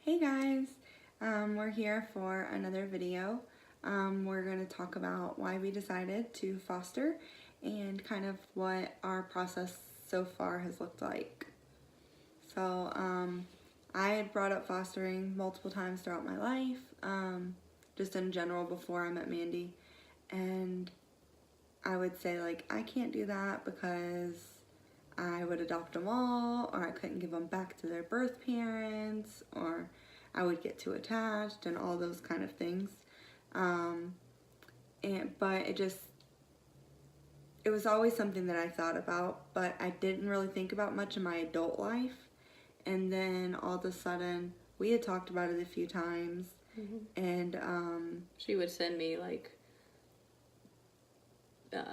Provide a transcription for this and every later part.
Hey guys, we're here for another video. We're going to talk about why we decided to foster and kind of what our process so far has looked like. So I had brought up fostering multiple times throughout my life, just in general before I met Mandy, and I would say like I can't do that because I would adopt them all, or I couldn't give them back to their birth parents, or I would get too attached, and all those kind of things. But it was always something that I thought about, but I didn't really think about much in my adult life. And then all of a sudden, we had talked about it a few times, and She would send me like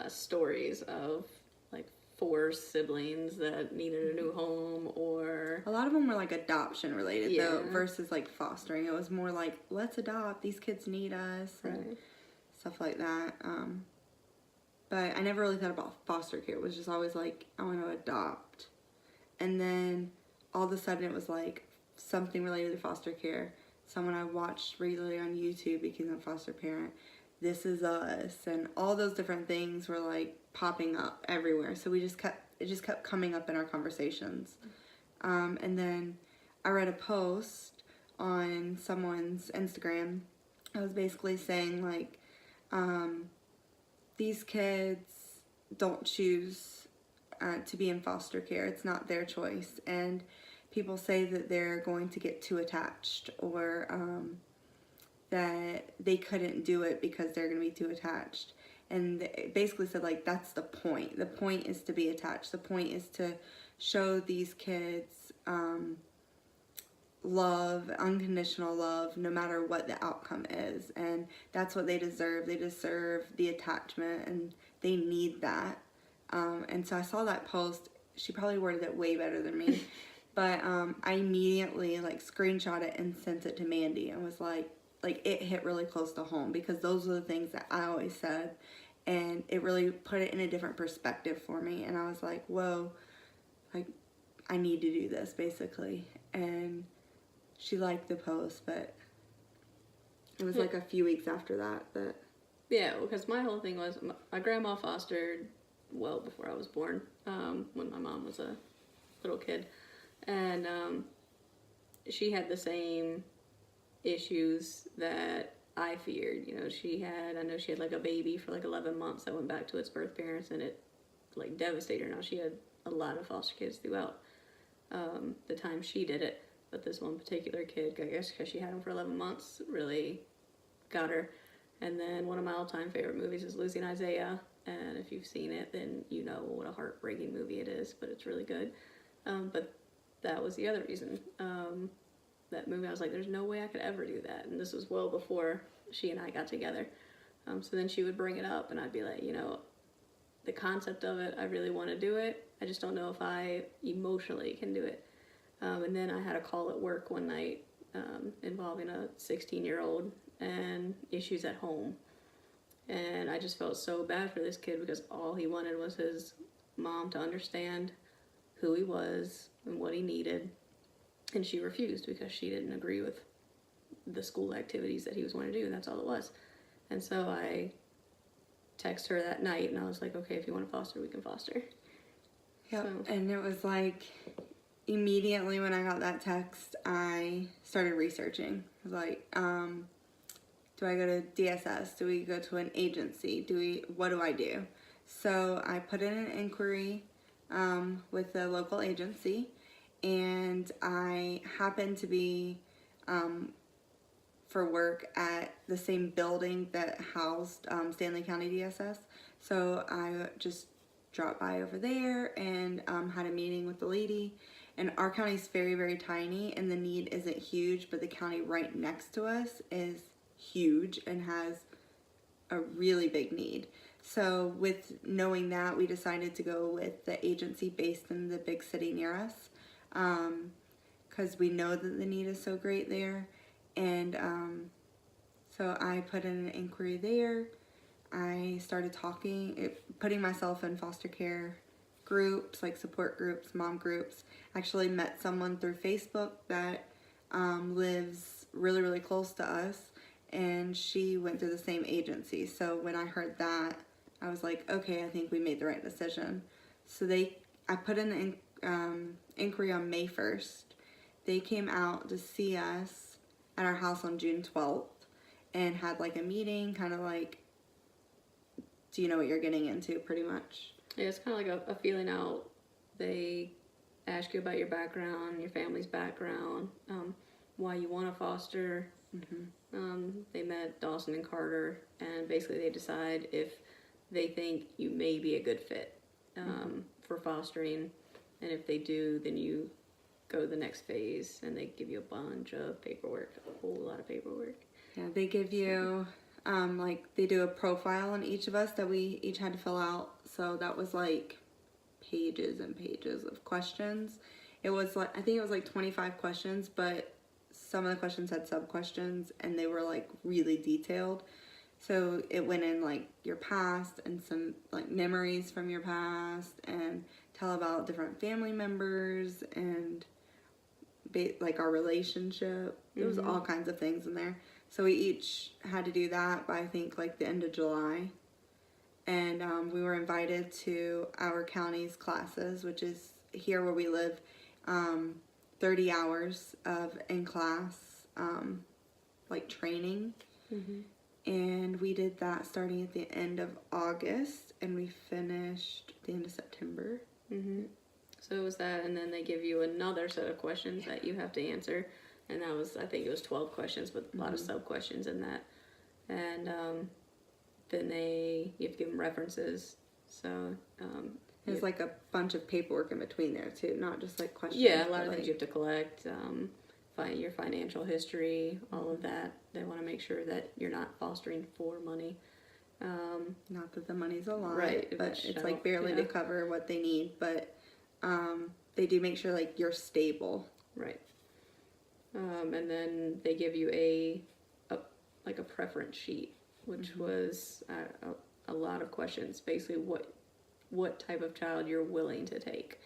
stories of like 4 siblings that needed a new home, or a lot of them were like adoption related though, Yeah. versus like fostering. It was more like, let's adopt, these kids need us, and right. stuff like that. But I never really thought about foster care. It was just always like, I want to adopt. And then all of a sudden it was like something related to foster care. Someone I watched regularly on YouTube became a foster parent. This Is Us, and all those different things were like popping up everywhere. So it just kept coming up in our conversations. And then I read a post on someone's Instagram. I was basically saying like, these kids don't choose to be in foster care. It's not their choice. And people say that they're going to get too attached, or that they couldn't do it because they're going to be too attached. And it basically said like, that's the point. The point is to be attached. The point is to show these kids love, unconditional love, no matter what the outcome is. And that's what they deserve. They deserve the attachment, and they need that. And so I saw that post. She probably worded it way better than me. But I immediately like screenshot it and sent it to Mandy, and was like it hit really close to home, because those are the things that I always said, and it really put it in a different perspective for me. And I was like, whoa, like I need to do this basically. And she liked the post, but it was like a few weeks after that. Yeah, because my whole thing was my grandma fostered well before I was born, when my mom was a little kid, and she had the same issues that I feared. I know she had like a baby for like 11 months that went back to its birth parents, and it like devastated her. Now she had a lot of foster kids throughout the time she did it, but this one particular kid, I guess because she had him for 11 months, really got her. And then one of my all-time favorite movies is Lucy and Isaiah, and if you've seen it, then you know what a heartbreaking movie it is, but it's really good. But that was the other reason. That movie, I was like, there's no way I could ever do that. And this was well before she and I got together. So then she would bring it up, and I'd be like, the concept of it, I really want to do it. I just don't know if I emotionally can do it. And then I had a call at work one night involving a 16-year-old and issues at home. And I just felt so bad for this kid, because all he wanted was his mom to understand who he was and what he needed. And she refused because she didn't agree with the school activities that he was wanting to do, and that's all it was. And so I texted her that night, and I was like, okay, if you want to foster, we can foster. Yep. So. And it was like, immediately when I got that text, I started researching. I was like, do I go to DSS? Do we go to an agency? What do I do? So I put in an inquiry with the local agency, and I happened to be for work at the same building that housed Stanley County DSS. So I just dropped by over there and had a meeting with the lady. And our county is very, very tiny, and the need isn't huge, but the county right next to us is huge and has a really big need. So with knowing that, we decided to go with the agency based in the big city near us, because we know that the need is so great there. And so I put in an inquiry there. I started putting myself in foster care groups, like support groups, mom groups. Actually met someone through Facebook that lives really, really close to us, and she went through the same agency. So when I heard that, I was like, okay, I think we made the right decision. So I put in the inquiry on May 1st. They came out to see us at our house on June 12th and had like a meeting, kind of like, do you know what you're getting into, pretty much? Yeah, it's kind of like a feeling out. They ask you about your background, your family's background, why you want to foster. They met Dawson and Carter, and basically they decide if they think you may be a good fit for fostering, and if they do, then you go to the next phase, and they give you a bunch of paperwork, a whole lot of paperwork. Yeah, they give you, like, they do a profile on each of us that we each had to fill out. So that was like pages and pages of questions. It was like, I think it was like 25 questions, but some of the questions had sub-questions, and they were like really detailed. So it went in like your past and some like memories from your past, and tell about different family members and like our relationship. There was all kinds of things in there. So we each had to do that by I think like the end of July. And we were invited to our county's classes, which is here where we live, 30 hours of in-class like training. And we did that starting at the end of August, and we finished at the end of September. So it was that, and then they give you another set of questions that you have to answer, and that was, I think it was 12 questions with a lot of sub-questions in that. And then you have to give them references. So there's like a bunch of paperwork in between there too, not just like questions. Yeah, a lot of things you have to collect, your financial history, all of that. They want to make sure that you're not fostering for money. Not that the money's a lot, right? But it's like barely to cover what they need. But they do make sure like you're stable. Right. And then they give you a preference sheet, which was a lot of questions. Basically, what type of child you're willing to take,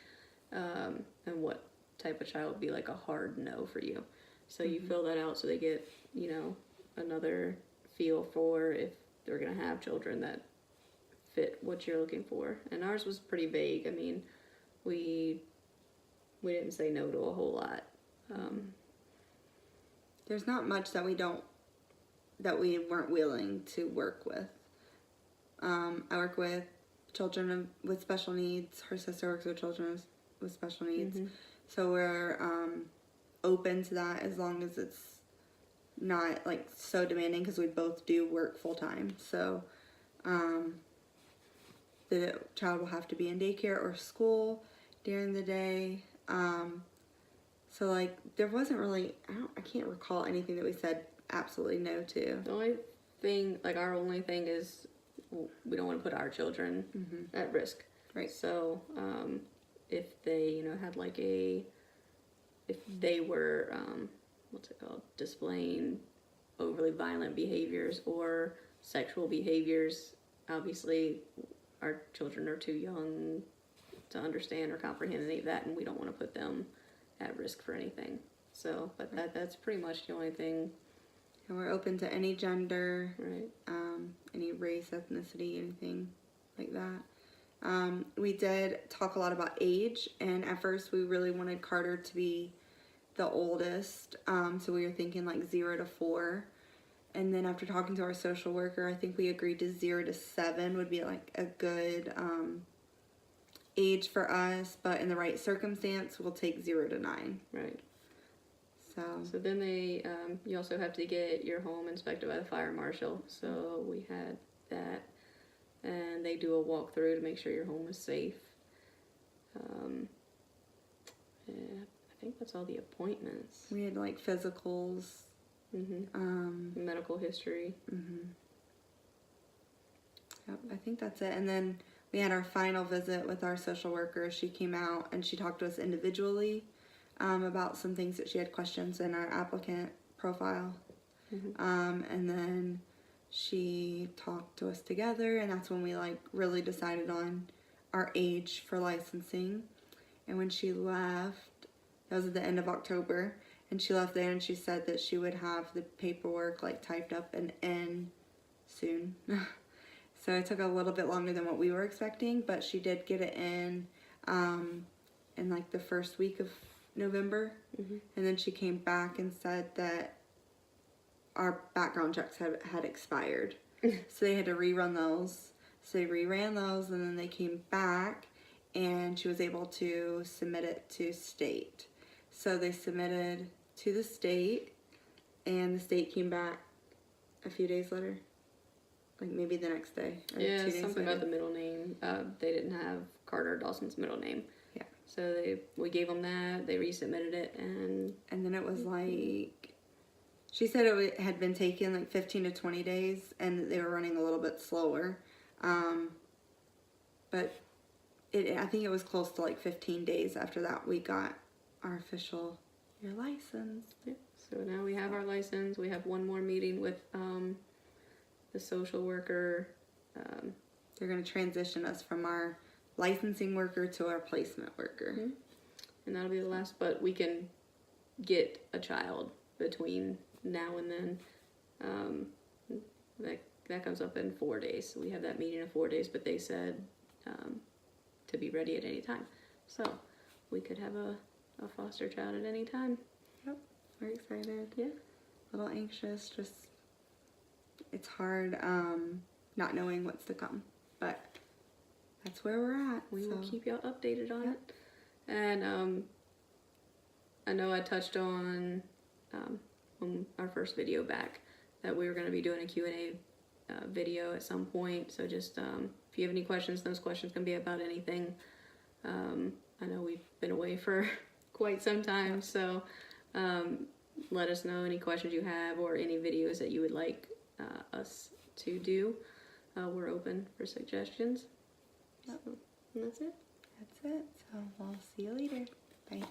and what type of child would be like a hard no for you. So you fill that out, so they get another feel for if they're gonna have children that fit what you're looking for. And ours was pretty vague. I mean, we didn't say no to a whole lot. There's not much that we weren't willing to work with. I work with children with special needs. Her sister works with children with special needs. So we're open to that as long as it's not like so demanding, because we both do work full time. So the child will have to be in daycare or school during the day. So like there wasn't really, I can't recall anything that we said absolutely no to. The only thing, like our only thing is we don't want to put our children at risk. Right. So if they, had like if they were, displaying overly violent behaviors or sexual behaviors, obviously our children are too young to understand or comprehend any of that, and we don't want to put them at risk for anything. So, but that's pretty much the only thing. And we're open to any gender, right? Any race, ethnicity, anything like that. We did talk a lot about age, and at first we really wanted Carter to be the oldest, so we were thinking like 0 to 4. And then after talking to our social worker, I think we agreed to 0 to 7 would be like a good age for us, but in the right circumstance, we'll take 0 to 9. Right. So then you also have to get your home inspected by the fire marshal. So we had that, and they do a walkthrough to make sure your home is safe. I think that's all the appointments. we had like physicals, Medical history. Yep, I think that's it. And then we had our final visit with our social worker. She came out and she talked to us individually about some things that she had questions in our applicant profile. And then she talked to us together, and that's when we like really decided on our age for licensing. And when she left, that was at the end of October, and she left there, and she said that she would have the paperwork like typed up and in soon. So it took a little bit longer than what we were expecting, but she did get it in like the first week of November. And then she came back and said that our background checks had expired. So they had to rerun those. So they reran those, and then they came back, and she was able to submit it to state. So they submitted to the state, and the state came back a few days later. Like maybe the next day. Or Yeah, 2 days something later. about the middle name. They didn't have Carter Dawson's middle name. Yeah. So we gave them that. They resubmitted it, and And then it was like, she said had been taking like 15 to 20 days, and they were running a little bit slower. But I think it was close to like 15 days after that we got our official your license. yeah. So now we have our license. We have one more meeting with the social worker. They're going to transition us from our licensing worker to our placement worker. And that'll be the last, but we can get a child between now and then. That comes up in 4 days. So we have that meeting in 4 days, but they said to be ready at any time. So we could have a foster child at any time. Yep, we're excited. Yeah. A little anxious, just it's hard not knowing what's to come, but that's where we're at. We will so. keep y'all updated on it. And I know I touched on our first video back that we were going to be doing a Q&A video at some point. So just if you have any questions, those questions can be about anything. I know we've been away for quite some time, so let us know any questions you have or any videos that you would like us to do. We're open for suggestions. Yep. So, and that's it. That's it. So we'll see you later. Bye.